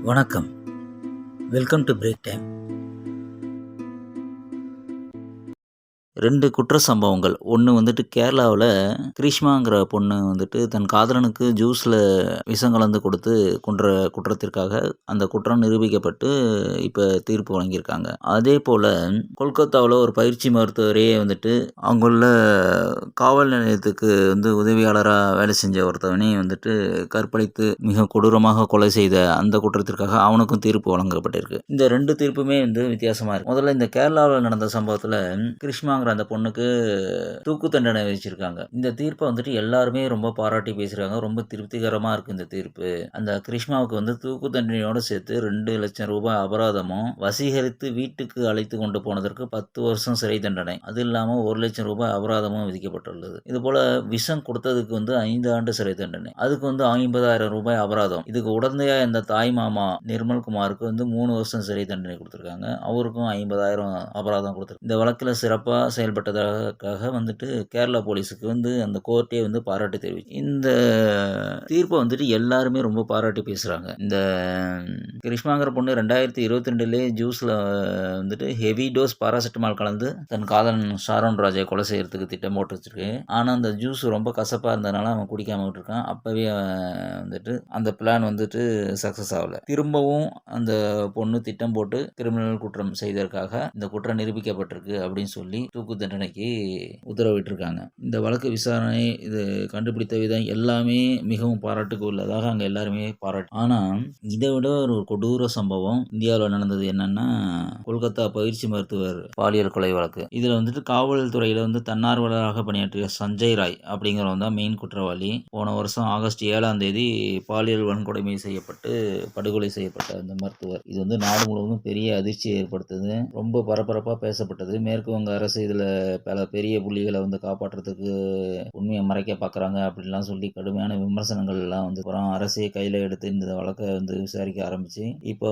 வணக்கம். Welcome to break time. 2 குற்ற சம்பவங்கள். ஒண்ணு வந்துட்டு கேரளாவுல கிரிஷ்மாங்கிற பொண்ணு வந்துட்டு தன் காதலனுக்கு ஜூஸ்ல விஷம் கலந்து கொடுத்து கொன்ற குற்றத்திற்காக அந்த குற்றம் நிரூபிக்கப்பட்டு இப்ப தீர்ப்பு வழங்கியிருக்காங்க. அதேபோல கொல்கத்தாவுல ஒரு பயிற்சி மருத்துவரே வந்துட்டு அங்குள்ள காவல் நிலையத்துக்கு உதவியாளரா வேலை செஞ்ச ஒருத்தவனையும் வந்துட்டு கற்பழித்து மிக கொடூரமாக கொலை செய்த அந்த குற்றத்திற்காக அவனுக்கும் தீர்ப்பு வழங்கப்பட்டிருக்கு. இந்த 2 தீர்ப்புமே வித்தியாசமா இருக்கு. முதல்ல இந்த கேரளாவுல நடந்த சம்பவத்துல கிரிஷ்மாங்கிற அந்த பொண்ணுக்கு தூக்கு தண்டனை விதிச்சிருக்காங்க. இந்த தீர்ப்பை எல்லாருமே ரொம்ப பாராட்டி பேசுறாங்க. ரொம்ப திருப்திகரமா இருக்கு இந்த தீர்ப்பு. அந்த கிரிஷ்மாவுக்கு தூக்கு தண்டனையோட சேர்த்து 2 லட்சம் ரூபாய் அபராதமும், வசீகரித்து வீட்டுக்கு அழைத்து கொண்டு போனதற்கு 10 வருஷம் சிறை தண்டனை, அது இல்லாம 1 லட்சம் ரூபாய் அபராதமும் விதிக்கப்பட்டுள்ளது. இது போல விஷம் கொடுத்ததுக்கு 5 ஆண்டு சிறை தண்டனை, அதுக்கு 50,000 ரூபாய் அபராதம். இதுக்கு உடந்தையா இந்த தாய் மாமா நிர்மல்குமாருக்கு 3 வருஷம் சிறை தண்டனை கொடுத்திருக்காங்க. அவருக்கும் 50,000 அபராதம் கொடுத்திருக்காங்க. இந்த வழக்கில் சிறப்பா செயல்பட்டதற்காக கேரளா போலீஸுக்கு அந்த கோர்ட்டே பாராட்டு தெரிவிச்சு இந்த தீர்ப்பை எல்லாருமே ரொம்ப பாராட்டி பேசுறாங்க. இந்த கிரிஷ்மாங்கிற பொண்ணு 2022 ஜூஸ்ல ஹெவி டோஸ் பாராசிட்டமால் கலந்து தன் காதலன் ஷாரோன் ராஜை கொலை செய்யறதுக்கு திட்டம் போட்டு வச்சிருக்கு. ஆனா அந்த ஜூஸ் ரொம்ப கசப்பா இருந்ததுனால அவன் குடிக்காம விட்டுருக்கான். அப்பவே அந்த பிளான் சக்சஸ் ஆகல. திரும்பவும் அந்த பொண்ணு திட்டம் போட்டு கிரிமினல் குற்றம் செய்ததற்காக இந்த குற்றம் நிரூபிக்கப்பட்டிருக்கு அப்படின்னு சொல்லி தூக்கு தண்டனைக்கு உத்தரவிட்டிருக்காங்க. இந்த வழக்கு விசாரணை இது கண்டுபிடித்த விதம் எல்லாமே மிகவும் பாராட்டுக்கு உள்ளதாக அங்க எல்லாருமே பாராட்டு. ஆனா இதை விட ஒரு கொடூர சம்பவம் இந்தியாவில் நடந்தது. என்னன்னா, கொல்கத்தா பயிற்சி மருத்துவர் பாலியல் கொலை வழக்கு. இதுல காவல்துறையில தன்னார்வலராக பணியாற்றிய சஞ்சய் ராய் அப்படிங்கிறவன் தான் மெயின் குற்றவாளி. போன வருஷம் ஆகஸ்ட் 7ஆம் தேதி பாலியல் வன்கொடுமை செய்யப்பட்டு படுகொலை செய்யப்பட்ட அந்த மருத்துவர். இது நாடு முழுவதும் பெரிய அதிர்ச்சியை ஏற்படுத்தது. ரொம்ப பரபரப்பா பேசப்பட்டது. மேற்கு வங்க அரசு இதுல பல பெரிய புள்ளிகளை காப்பாற்றுறதுக்கு உண்மையை மறைக்க பார்க்குறாங்க அப்படின்லாம் சொல்லி கடுமையான விமர்சனங்கள் எல்லாம் அப்புறம் அரசே கையில் எடுத்து இந்த வழக்கை விசாரிக்க ஆரம்பிச்சு இப்போ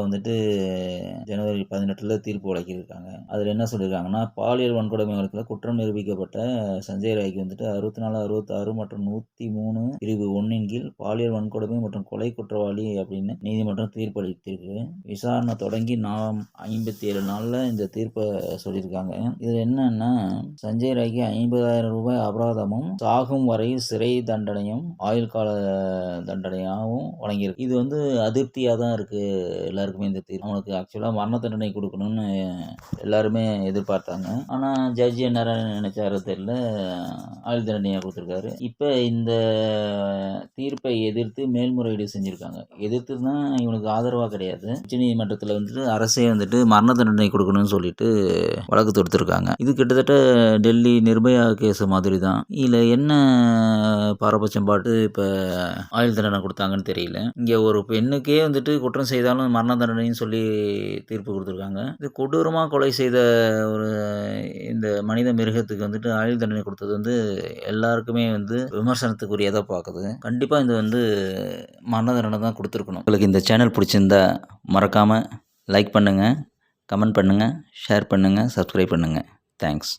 ஜனவரி 18 தீர்ப்பு வழங்கியிருக்காங்க. அதில் என்ன சொல்லியிருக்காங்கன்னா, பாலியல் வன்கொடுமை வழக்கில் குற்றம் நிரூபிக்கப்பட்ட சஞ்சய் ராய்க்கு 64, 66 மற்றும் 103 பிரிவு 1 கீழ் பாலியல் வன்கொடுமை மற்றும் கொலை குற்றவாளி அப்படின்னு நீதிமன்றம் தீர்ப்பளித்திருக்கு. விசாரணை தொடங்கி 57 நாள்ல இந்த தீர்ப்பை சொல்லியிருக்காங்க. இது என்னன்னா, சஞ்சய் ராய்க்கு 50,000 ரூபாய் அபராதமும், சாகும் வரை சிறை தண்டனையும், ஆயுள் கால தண்டனையாகவும் வழங்கியிருக்கு. இது அதிருப்தியாக தான் இருக்கு எல்லாருக்குமே இந்த தீர்ப்பு. அவனுக்கு ஆக்சுவலாக மரண தண்டனை கொடுக்கணும்னு எல்லாருமே எதிர்பார்த்தாங்க. ஆனால் ஜட்ஜி என்ன நினைச்சாரு தெரியல, ஆயுள் தண்டனையை கொடுத்துருக்காரு. இப்போ இந்த தீர்ப்பை எதிர்த்து மேல்முறையீடு செஞ்சிருக்காங்க. எதிர்த்துனா இவனுக்கு ஆதரவாக கிடையாது. உச்சநீதிமன்றத்தில் அரசே மரண தண்டனை கொடுக்கணும்னு சொல்லிட்டு வழக்கு தொடுத்திருக்காங்க. இது கிட்டத்தட்ட டெல்லி நிர்பயா கேஸ் மாதிரி தான். இதில் என்ன பாரபட்சம் பாட்டு இப்போ ஆயுள் தண்டனை கொடுத்தாங்கன்னு தெரியல. இங்கே ஒரு பெண்ணுக்கே குற்றம் செய்தாலும் மரண தண்டனைன்னு சொல்லி தீர்ப்பு கொடுத்துருக்காங்க. இது கொடூரமாக கொலை செய்த ஒரு இந்த மனித மிருகத்துக்கு ஆயுள் தண்டனை கொடுத்தது எல்லாருக்குமே விமர்சனத்துக்குரியதாக பார்க்குது. கண்டிப்பாக இது மரண தண்டனை தான் கொடுத்துருக்கணும். உங்களுக்கு இந்த சேனல் பிடிச்சிருந்தா மறக்காமல் லைக் பண்ணுங்கள், கமெண்ட் பண்ணுங்கள், ஷேர் பண்ணுங்கள், சப்ஸ்கிரைப் பண்ணுங்கள். தேங்க்ஸ்.